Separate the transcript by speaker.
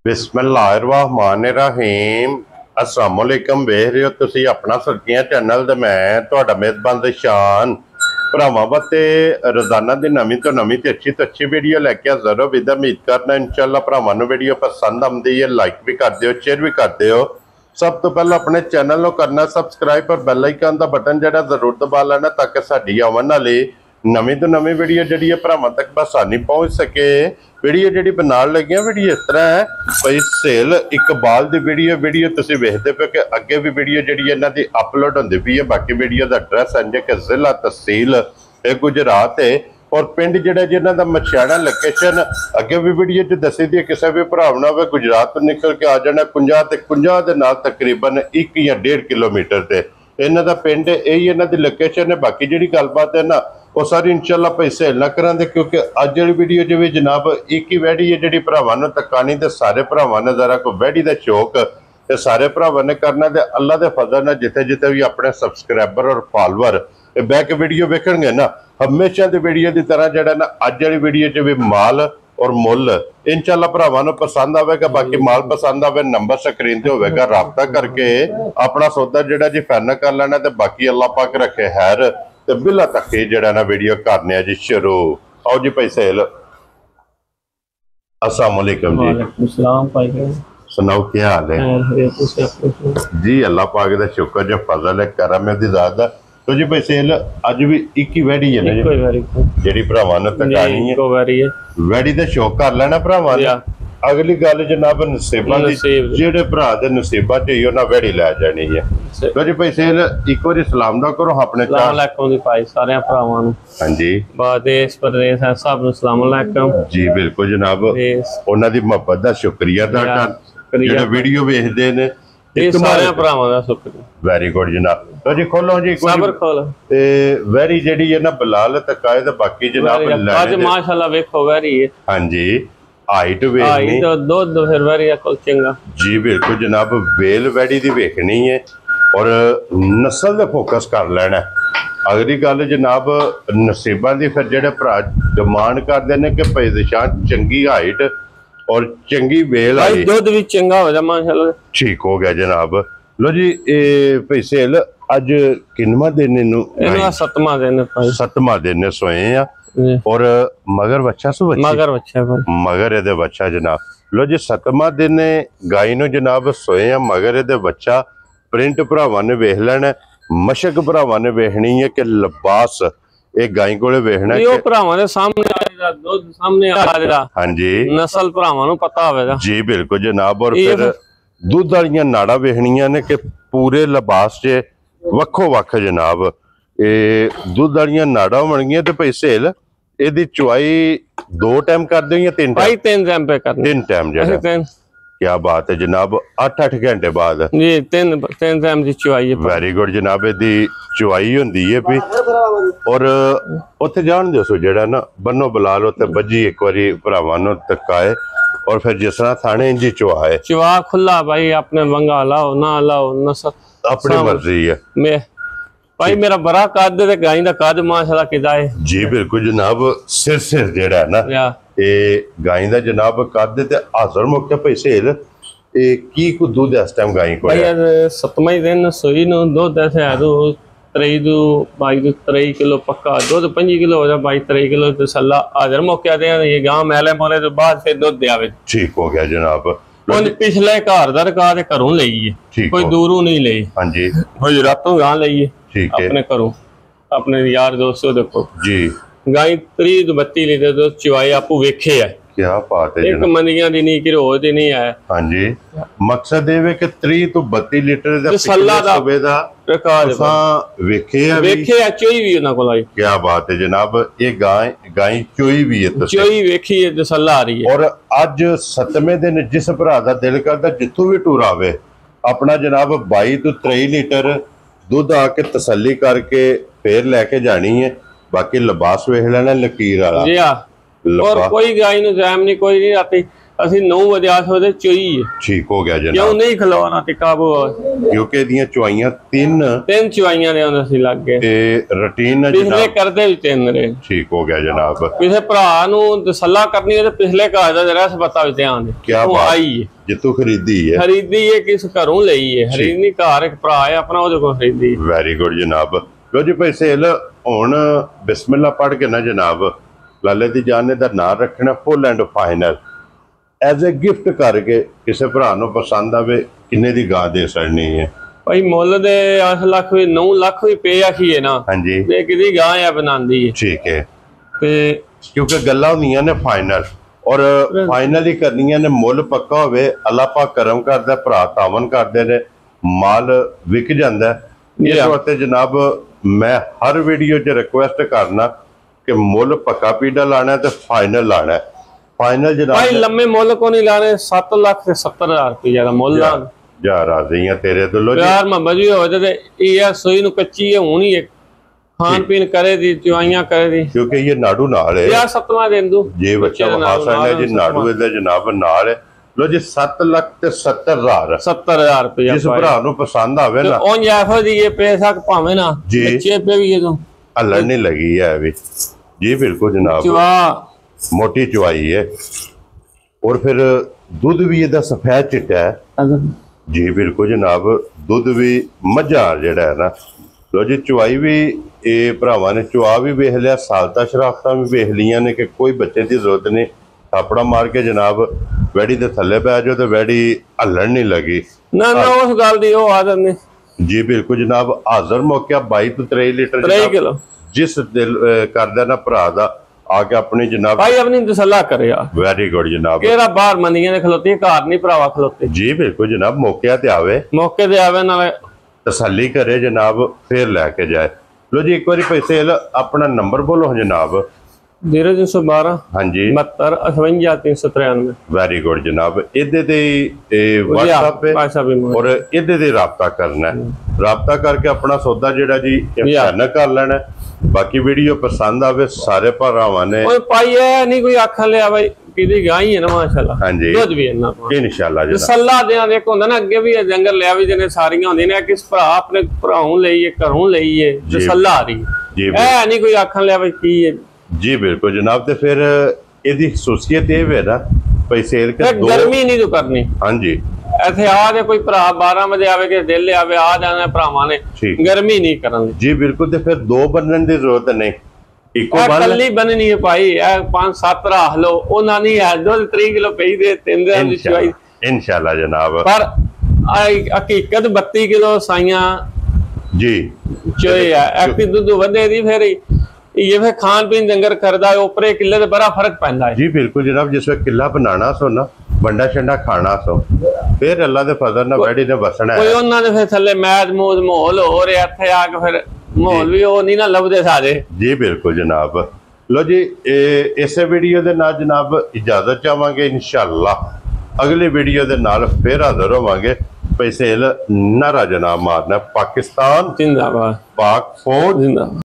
Speaker 1: बिस्मिल्लाहिर्रहमानिर्रहीम अस्सलाम वालेकुम। वेख रहे हो तुसी अपना सुर्खियां चैनल ते मैं तुहाडा मेजबान शान भरावां वास्ते रोजाना दी नवीं तो अच्छी वीडियो लैके हाज़र हो। विद उम्मीद करना इंशाअल्लाह भरावां नूं वीडियो पसंद आउंदी है। लाइक भी कर दिओ, शेयर भी कर दिओ। सब तो पहले अपने चैनल को करना सबसक्राइब और बैल आइकन का बटन जरा जरूर दबा लेना ताकि साडी आवन वाली नवीं तो नवीं वीडियो जी भरावां तक आसानी पहुँच सके। वीडियो जी बनाने लगी वीडियो इस तरह है भाई सेल इकबाल की वीडियो तुसीं वेखदे पे कि अगे भी वीडियो जी इन्हां दी अपलोड होंदी पई है। बाकी वीडियो का एड्रैस है कि जिला तहसील गुजरात है और पिंड जिहड़ा जिन्हां दा मछियाड़ा लोकेशन अगे भी वीडियो च दसी दी। किसी भी भराव ना होवे गुजरात तो निकल के आ जाना 50 दे नाल तकरीबन 1 या 1.5 किलोमीटर से इन्हां दा पिंड यही इन्हां दी लोकेशन है। बाकी जिहड़ी गलबात है ना वो सारी इंशाअल्लाह भाई सेल ना करांदे क्योंकि अज वाली वीडियो जो भी जनाब एक ही वैड़ी है जी भरावां नूं तकानी ते सारे भरावां ने जरा कोई वैड़ी का शौक ते सारे भरावां ने करना ते अल्लाह के फजल नाल जिथे जिथे भी अपने सबसक्राइबर और फॉलोअर बैक वीडियो वेखणगे ना हमेशा की वीडियो की तरह जरा ना अज वाली वीडियो च भी माल और मुल इंशाअल्लाह भरावां नूं पसंद आवेगा। बाकी माल पसंद आवे नंबर स्क्रीन ते होवेगा, राबता करके अपना सौदा जिहड़ा जी फाइनल कर लेना ते बाकी अल्लाह पाक रखे खैर ते बिला तक जरा ना वीडियो करने जी शुरू। आओ जी भाई सेल। अस्सलाम वालेकुम जी। सुनाओ क्या हाल है जी? अल्लाह पाक दा शुक्र जो फजल है करम है दी ज़ात दा। तो जी भाई सेल अज भी एक ही वैड़ी है ना जी भरावां नूं तकानी है। वैड़ी दा शौक कर लेना भरावां ने। अगली गल जनाब नसीबा दी जेड़े भरा दे नसीबा च ही उन्हां वैड़ी लै जानी है। तो जी भाई सेल एक बार सलाम दा करो अपने
Speaker 2: सारे भरावां नूं।
Speaker 1: हां जी
Speaker 2: देश प्रदेश है सब नूं सलाम अलैकुम जी।
Speaker 1: बिल्कुल जनाब उन्हां दी मोहब्बत दा शुक्रिया दा जेड़े वीडियो वेखदे ने वेरी गुड जनाब। तो जी खोलो जी वैरी जेडी है ना बिलाल तकाए ते बाकी जनाब
Speaker 2: आज माशाल्लाह वेखो वैरी है।
Speaker 1: हां जी हाइट वेखनी
Speaker 2: तो दूध फिर वैरी को चंगा
Speaker 1: जी बिल्कुल जनाब वेल वैडी दी वेखनी है और नस्ल दे फोकस कर लेना। अगली गल जनाब नसीबा दी फिर जेडे भरा डिमांड करदे ने कि भाई दिशान चंगी हाइट और चंगी वेल आई
Speaker 2: दूध भी चंगा हो जा माशाल्लाह ठीक
Speaker 1: हो गया जनाब। लो जी भाई सेल अज किनवा दिन इनू सतमा दिन सोए आ और मगर बच्चा सु मगर एदे बच्चा जनाब। लो जी सतमा दिन गाय नु जनाब सोए आ मगर एदे बच्चा प्रिंट भरावां ने वेख लेना मशक भरावां ने वेखनी है कि लिबास एक गाय कोले वेखना
Speaker 2: है भरावां दे सामने दूध सामने आ जाएगा।
Speaker 1: हां जी
Speaker 2: नस्ल भरावां नु पता होवेगा
Speaker 1: जी बिल्कुल जनाब। और फिर दूध वालियां नाड़ा वेखनियां ने कि पूरे लिबास च वक्खो वक्ख जनाब ये दूध वालियां नाड़ा होणगियां ते भाई सेल एदी चुआई 2 टाइम कर दो या 3 टाइम?
Speaker 2: 3 टाइम पे कर
Speaker 1: 3 टाइम जरा क्या बात है जनाब 8-8 घंटे बाद
Speaker 2: जी 3 टाइम दी चुआई है।
Speaker 1: वेरी गुड जनाब एदी चुआई होंदी है भी और उत्थे जान दियो सो जेड़ा ना बन्नो बिलाल उत्ते बजी एक बारी भरावां नूं तकाए और फिर जिस तरह थाने इंजी चुआए
Speaker 2: चुआ खुला भाई अपने मंगा लाओ ना लाओ नस्ल
Speaker 1: अपनी मर्जी है।
Speaker 2: मैं भाई मेरा बड़ा कद ते गाय दा कद माशाल्लाह किदा है
Speaker 1: जी बिल्कुल जनाब। सिर जेड़ा है ना ये गाय दा जनाब कद ते हाजर मौके भाई सेल ए की को दूध इस टाइम गाय को
Speaker 2: भाई यार 7वां दिन सोई नु दूध ऐसे है तो 23 किलो पक्का दूध 5 किलो हो जा 23 किलो तसल्ला हाजर मौके दे ये गांव मेले मोले तो बाद फिर दूध दे आवे ठीक
Speaker 1: हो गया जनाब।
Speaker 2: पिछले घर दा रिकॉर्ड घरों लईए कोई दूरों नहीं लई।
Speaker 1: हां जी
Speaker 2: भाई रातों गां लईए
Speaker 1: ठीक है
Speaker 2: अपने घरों अपने यार दोस्तों देखो
Speaker 1: जी
Speaker 2: गाय 30-32 लीटर दूध चुवाई आपू वेखे है।
Speaker 1: क्या बात है
Speaker 2: एक मंदियां दी नहीं कि रोज दी नहीं है।
Speaker 1: हां जी मकसद ये कि 30 तो 32 लीटर दा
Speaker 2: पिछले सूबे
Speaker 1: दा रिकॉर्ड वेखे
Speaker 2: है चोई भी उना कोल आई।
Speaker 1: क्या बात है जनाब ये गाय चोई भी है
Speaker 2: चोई वेखी है तसल्ला आ रही है।
Speaker 1: और आज 7वें दिन जिस भरा दा दिल करदा जिथों भी टूर आवे अपना जनाब 22 तो 23 लीटर दूध आके तसल्ली करके फिर लेके जानी है। बाकी लिबास वेख लेना लकीर वाला
Speaker 2: जी हां और कोई गाय नु जाम नहीं कोई नहीं आती ਅਸੀਂ 9 ਵਜੇ ਆਸ ਵਜੇ ਚੋਈ ਹੈ
Speaker 1: ਠੀਕ ਹੋ ਗਿਆ
Speaker 2: ਕਿਉਂ
Speaker 1: ਜਨਾਬ
Speaker 2: ਨਹੀਂ ਖਲਵਾਉਣਾ ਤੇ ਕਾਬੂ
Speaker 1: ਕਿਉਂਕਿ ਇਹਦੀਆਂ ਚੁਆਈਆਂ 3
Speaker 2: ਚੁਆਈਆਂ ਦੇ ਹੁੰਦੇ ਸੀ ਲੱਗ ਗਏ
Speaker 1: ਤੇ ਰੁਟੀਨ ਹੈ
Speaker 2: ਪਿਛਲੇ
Speaker 1: ਜਨਾਬ
Speaker 2: ਕਰਦੇ ਵੀ 3 ਰਹੇ
Speaker 1: ਠੀਕ ਹੋ ਗਿਆ ਜਨਾਬ
Speaker 2: ਕਿਸੇ ਭਰਾ ਨੂੰ ਤਸੱਲਾ ਕਰਨੀ ਹੈ ਤੇ ਪਿਛਲੇ ਘਰ ਦਾ ਜਰਾ ਸਬਤਾ ਵੀ ਧਿਆਨ ਦੇ
Speaker 1: ਕਿਆ
Speaker 2: ਉਹ
Speaker 1: ਬਾਤ।
Speaker 2: ਆਈ ਹੈ
Speaker 1: ਜਿੱਤੋਂ ਖਰੀਦੀ ਹੈ
Speaker 2: ਖਰੀਦੀ ਹੈ ਕਿਸ ਘਰੋਂ ਲਈ ਹੈ ਖਰੀਦਣੀ ਘਰ ਇੱਕ ਭਰਾ ਹੈ ਆਪਣਾ ਉਹਦੇ ਕੋਲ ਖਰੀਦੀ
Speaker 1: ਵੈਰੀ ਗੁੱਡ ਜਨਾਬ ਲੋ ਜੀ ਭਾਈ ਸੇਲ ਹੁਣ ਬਿਸਮਿਲ੍ਲਾ ਪੜ੍ਹ ਕੇ ਨਾ ਜਨਾਬ ਲਾਲੇ ਦੀ ਜਾਨ ਦਾ ਨਾਂ ਰੱਖਣਾ full and final as a gift ਕਰਕੇ ਕਿਸੇ ਭਰਾ ਨੂੰ ਪਸੰਦ ਆਵੇ ਕਿੰਨੇ ਦੀ ਗਾਂ ਦੇ ਸੜਨੀ ਹੈ
Speaker 2: ਭਾਈ ਮੁੱਲ ਦੇ 8 ਲੱਖ ਵੀ 9 ਲੱਖ ਵੀ ਪੇ ਆਖੀਏ ਨਾ
Speaker 1: ਹਾਂਜੀ
Speaker 2: ਤੇ ਕਿਹਦੀ ਗਾਂ ਆ ਬਣਾਉਂਦੀ ਹੈ
Speaker 1: ਠੀਕ ਹੈ
Speaker 2: ਤੇ
Speaker 1: ਕਿਉਂਕਿ ਗੱਲਾਂ ਹੁੰਦੀਆਂ ਨੇ ਫਾਈਨਲ ਔਰ ਫਾਈਨਲ ਹੀ ਕਰਨੀਆਂ ਨੇ ਮੁੱਲ ਪੱਕਾ ਹੋਵੇ ਅੱਲਾਹ ਪਾਕ ਕਰਮ ਕਰਦਾ ਭਰਾ ਤਾਵਨ ਕਰਦੇ ਨੇ ਮਾਲ ਵਿਕ ਜਾਂਦਾ ਇਸ ਵਾਸਤੇ ਜਨਾਬ ਮੈਂ ਹਰ ਵੀਡੀਓ 'ਚ ਰਿਕੁਐਸਟ ਕਰਨਾ ਕਿ ਮੁੱਲ ਪੱਕਾ ਪੀੜਾ ਲਾਣਾ ਤੇ ਫਾਈਨਲ ਲਾਣਾ ਫਾਈਨਲ
Speaker 2: ਭਾਈ
Speaker 1: ਜਨਾਬ
Speaker 2: ਲੰਮੇ ਮੁੱਲ ਕੋ ਨਹੀਂ ਲਾਣੇ 7 ਲੱਖ ਤੇ 70,000 ਰੁਪਏ ਦਾ ਮੁੱਲ ਲਾ
Speaker 1: ਜਾ ਰਾਜ਼ੀ ਆ ਤੇਰੇ ਦਿਲੋਂ ਜੀ
Speaker 2: ਪਿਆਰ ਮੁਹੱਬਤ ਵੀ ਹੋਵੇ ਤੇ ਇਹ ਆ ਸੋਈ ਨੂੰ ਕੱਚੀ ਹੈ ਹੋਣੀ ਹੈ ਖਾਣ ਪੀਣ ਕਰੇ ਦੀ ਚੁਆਈਆਂ ਕਰੇ ਦੀ
Speaker 1: ਕਿਉਂਕਿ ਇਹ ਨਾੜੂ ਨਾਲ ਹੈ
Speaker 2: ਯਾਰ 7ਵਾਂ ਦਿਨ ਦੂ
Speaker 1: ਜੇ ਬੱਚਾ ਵਹਾ ਸਕਦਾ ਜੀ ਨਾੜੂ ਇਹਦਾ ਜਨਾਬ ਨਾਲ ਹੈ ਲੋ ਜੀ 7 ਲੱਖ ਤੇ 70,000
Speaker 2: 70,000 ਰੁਪਏ
Speaker 1: ਜਿਸ ਭਰਾ ਨੂੰ ਪਸੰਦ ਆਵੇ ਨਾ
Speaker 2: ਉਹ ਇਹੋ ਜੀ ਇਹ ਪੈਸਾ ਭਾਵੇਂ ਨਾ
Speaker 1: ਜੀ।
Speaker 2: ਬੱਚੇ ਪੇ ਵੀ ਇਹ ਤੋਂ
Speaker 1: ਹੱਲਣ ਨਹੀਂ ਲੱਗੀ ਹੈ ਵੀ ਜੀ ਬਿਲਕੁਲ ਜਨਾਬ
Speaker 2: ਚਵਾ
Speaker 1: ਮੋਟੀ ਚੁਆਈ ਹੈ ਔਰ ਫਿਰ ਦੁੱਧ ਵੀ ਇਹਦਾ ਸਫੈਦ ਚਿੱਟਾ ਹੈ ਜੀ ਬਿਲਕੁਲ ਜਨਾਬ ਦੁੱਧ ਵੀ ਮੱਝਾਂ ਜਿਹੜਾ ਹੈ ਨਾ ਲੋ ਜੀ ਚੁਆਈ ਵੀ ਇਹ ਭਰਾਵਾਂ ਨੇ ਚੁਆ ਵੀ ਵੇਖ ਲਿਆ ਸਾਲਤਾ ਸ਼ਰਾਫਤਾਂ ਵੀ ਵੇਖ ਲੀਆਂ ਨੇ ਕਿ ਕੋਈ ਬੱਚੇ ਦੀ ਜ਼ਰੂਰਤ ਨਹੀਂ ਥਾਪੜਾ ਮਾਰ ਕੇ ਜਨਾਬ ਵੈੜੀ ਦੇ ਥੱਲੇ ਪੈ ਜਾਓ ਤੇ ਵੈੜੀ ਹੱਲਣ ਨਹੀਂ ਲੱਗੀ
Speaker 2: ਨਾ ਨਾ ਉਸ ਗੱਲ ਦੀ ਉਹ ਆਦਤ ਨਹੀਂ
Speaker 1: ਜੀ ਬਿਲਕੁਲ ਜਨਾਬ ਹਾਜ਼ਰ ਮੌਕਿਆ 22 ਤੋਂ 23 ਲੀਟਰ
Speaker 2: 3 ਕਿਲੋ
Speaker 1: ਜਿਸ ਦਿਲ ਕਰਦਾ ਨਾ ਭਰਾ ਦਾ ਆ ਕੇ ਆਪਣੀ ਜਨਾਬ
Speaker 2: ਭਾਈ ਆਪਣੀ ਤਸੱਲਾ ਕਰਿਆ
Speaker 1: ਵੈਰੀ ਗੁੱਡ ਜਨਾਬ
Speaker 2: ਕਿਹੜਾ ਬਾਹਰ ਮੰਡੀਆਂ ਦੇ ਖਲੋਤੀ ਘਰ ਨਹੀਂ ਭਰਾਵਾ ਖਲੋਤੇ
Speaker 1: ਜੀ ਬਿਲਕੁਲ ਜਨਾਬ ਮੌਕਿਆ ਤੇ ਆਵੇ
Speaker 2: ਮੌਕੇ ਤੇ ਆਵੇ ਨਾਲੇ
Speaker 1: ਤਸੱਲੀ ਕਰੇ ਜਨਾਬ ਫਿਰ ਲੈ ਕੇ ਜਾਏ ਲੋ ਜੀ ਇੱਕ ਵਾਰੀ ਪੈਸੇ ਆਪਣਾ ਨੰਬਰ ਬੋਲੋ ਜਨਾਬ
Speaker 2: 0312
Speaker 1: ਹਾਂਜੀ
Speaker 2: 72 58 393
Speaker 1: ਵੈਰੀ ਗੁੱਡ ਜਨਾਬ ਇਹਦੇ ਤੇ WhatsApp ਹੈ
Speaker 2: ਭਾਸ਼ਾ ਵੀ
Speaker 1: ਔਰ ਇਹਦੇ ਤੇ ਰਾਬਤਾ ਕਰਨਾ ਹੈ ਰਾਬਤਾ ਕਰਕੇ ਆਪਣਾ ਸੌਦਾ ਜਿਹੜਾ ਜੀ ਇਮਤਿਹਾਨ ਕਰ ਲੈਣਾ ਬਾਕੀ ਵੀਡੀਓ ਪਸੰਦ ਆਵੇ ਸਾਰੇ ਭਰਾਵਾਂ ਨੇ
Speaker 2: ਓਏ ਭਾਈ ਇਹ ਨਹੀਂ ਕੋਈ ਆਖਣ ਲਿਆ ਬਾਈ ਕਿਹਦੀ ਗਾਂ ਹੀ ਹੈ ਨਾ ਮਾਸ਼ਾਅੱਲਾ
Speaker 1: ਹਾਂਜੀ
Speaker 2: ਦੁੱਧ ਵੀ ਇਹਨਾਂ ਕੋਲ
Speaker 1: ਇਨਸ਼ਾਅੱਲਾ ਜਨਾਬ
Speaker 2: ਤਸੱਲਾ ਦੇਣਾ ਦੇਖ ਹੁੰਦਾ ਨਾ ਅੱਗੇ ਵੀ ਇਹ ਜੰਗਲ ਲਿਆ ਵੀ ਜਿਹਨੇ ਸਾਰੀਆਂ ਹੁੰਦੀਆਂ ਨੇ ਕਿਸ ਭਰਾ ਆਪਣੇ ਭਰਾਉਂ ਲਈਏ ਘਰੋਂ ਲਈਏ ਤਸੱਲਾ ਆ ਰਹੀ
Speaker 1: ਜੀ
Speaker 2: ਇਹ ਨਹੀਂ ਕੋਈ ਆਖਣ ਲਿਆ ਬਈ ਕੀ ਹੈ
Speaker 1: ਜੀ ਬਿਲਕੁਲ ਜਨਾਬ ਤੇ ਫਿਰ ਇਹਦੀ ਖਸੂਸੀਅਤ ਇਹ ਵੇ ਨਾ ਪੈਸੇ ਕੇ ਦੋ
Speaker 2: ਗਰਮੀ ਨਹੀਂ ਤੂੰ ਕਰਨੀ
Speaker 1: ਹਾਂਜੀ
Speaker 2: ਇੱਥੇ ਆ ਦੇ ਕੋਈ ਭਰਾ 12 ਵਜੇ ਆਵੇ ਕਿ ਦਿਲ ਆਵੇ ਆ ਜਾਣਾ ਭਰਾਵਾਂ ਨੇ
Speaker 1: ਠੀਕ
Speaker 2: ਗਰਮੀ ਨਹੀਂ ਕਰਨ ਦੀ
Speaker 1: ਜੀ ਬਿਲਕੁਲ ਤੇ ਫਿਰ ਦੋ ਬੰਨਣ ਦੀ ਜ਼ਰੂਰਤ ਨਹੀਂ ਇੱਕੋ
Speaker 2: ਇਹ
Speaker 1: ਬੰਨ
Speaker 2: ਕੱਲੀ ਬੰਨਣੀ ਹੈ ਭਾਈ ਇਹ 5-7 ਰੱਖ ਲਓ ਉਹਨਾਂ ਨਹੀਂ ਹੈ ਦੁੱਧ 3 ਕਿਲੋ ਪਈ ਦੇ 3 ਦਿਨ ਦੀ ਚਵਾਈ
Speaker 1: ਇਨਸ਼ਾਅੱਲਾ ਜਨਾਬ
Speaker 2: ਪਰ ਹਕੀਕਤ 32 ਕਿਲੋ ਸਾਈਆਂ
Speaker 1: ਜੀ
Speaker 2: ਚੋਏ ਆ ਐਕਟੀ ਦੁੱਧ ਵਧੇ ਦੀ ਫਿਰ ਇਹ ਫਿਰ ਖਾਣ ਪੀਣ ਡੰਗਰ ਕਰਦਾ ਉਪਰੇ ਕਿੱਲੇ ਤੇ ਬੜਾ ਫਰਕ ਪੈਂਦਾ ਹੈ
Speaker 1: ਜੀ ਬਿਲਕੁਲ ਜਨਾਬ ਜਿਸ ਵੇ ਕਿੱਲਾ ਬਣਾਣਾ ਸੋ ਨਾ ਵੰਡਾ ਛੰਡਾ ਖਾਣਾ ਸੋ ਫਿਰ ਅੱਲਾ ਦੇ ਫਜ਼ਲ ਨਾਲ ਵੈੜੀ ਨੇ ਵਸਣਾ
Speaker 2: ਕੋਈ
Speaker 1: ਹੈ
Speaker 2: ਉਹਨਾਂ ਦੇ ਫਿਰ ਥੱਲੇ ਮੈਦ ਮੂਦ ਮਾਹੌਲ ਹੋ ਰਿਹਾ ਇੱਥੇ ਆ ਕੇ ਫਿਰ ਮਾਹੌਲ ਵੀ ਉਹ ਨਹੀਂ ਨਾ ਲੱਭਦੇ ਸਾਰੇ
Speaker 1: ਜੀ ਬਿਲਕੁਲ ਜਨਾਬ ਲੋ ਜੀ ਇਸੇ ਵੀਡੀਓ ਦੇ ਨਾਲ ਜਨਾਬ ਇਜਾਜ਼ਤ ਚਾਹਾਂਗੇ ਇਨਸ਼ਾਅੱਲਾ ਅਗਲੀ ਵੀਡੀਓ ਦੇ ਨਾਲ ਫਿਰ ਹਾਜ਼ਰ ਹੋਵਾਂਗੇ ਪੈਸੇ ਨਾਰਾ ਜਨਾਬ ਮਾਰਨਾ ਪਾਕਿਸਤਾਨ
Speaker 2: ਜ਼ਿੰਦਾਬਾਦ
Speaker 1: ਪਾਕ ਫੌਜ
Speaker 2: ਜ਼ਿੰਦਾਬਾਦ